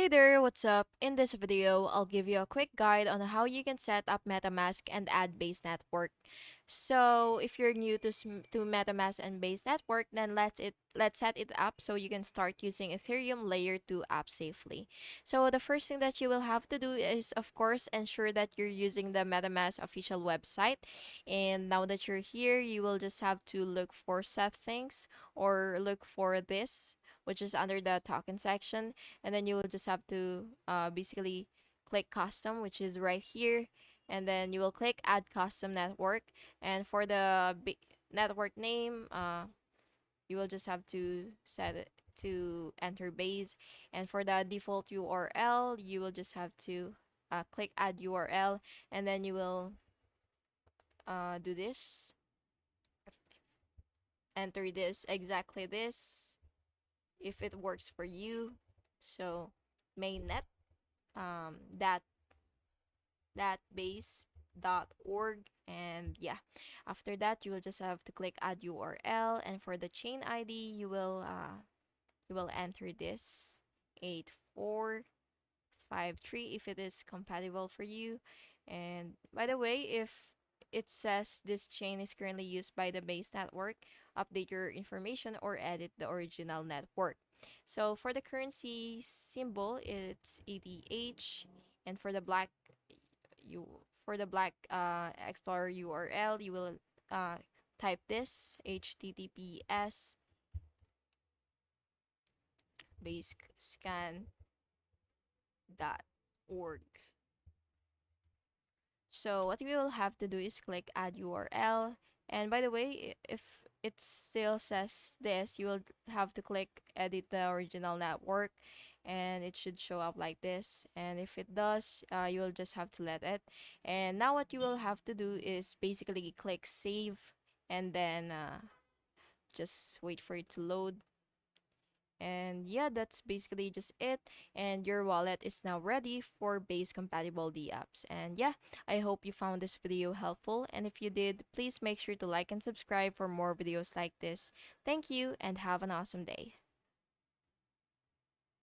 Hey there, what's up? In this video, I'll give you a quick guide on how you can set up MetaMask and add Base Network. So, if you're new to MetaMask and Base Network, then let's set it up so you can start using Ethereum Layer 2 app safely. So, the first thing that you will have to do is, of course, ensure that you're using the MetaMask official website. And now that you're here, you will just have to look for settings or look for this, which is under the token section, and then you will just have to basically click custom, which is right here, and then you will click add custom network, and for the network name, you will just have to set it to enter base, and for the default URL you will just have to click add URL, and then you will do this, enter this, exactly this, if it works for you. So mainnet, that base.org, and yeah, after that you will just have to click add URL, and for the chain ID you will enter this 8453 if it is compatible for you. And by the way, if it says this chain is currently used by the base network, update your information or edit the original network. So for the currency symbol, it's ETH, and you for the black explorer URL, you will type this https basescan.org. So what we will have to do is click add URL. And by the way, if it still says this, you will have to click edit the original network, and it should show up like this. And if it does, you will just have to let it. And now what you will have to do is basically click save, and then just wait for it to load. And yeah, that's basically just it. And your wallet is now ready for base compatible apps. And yeah, I hope you found this video helpful. And if you did, please make sure to like and subscribe for more videos like this. Thank you and have an awesome day.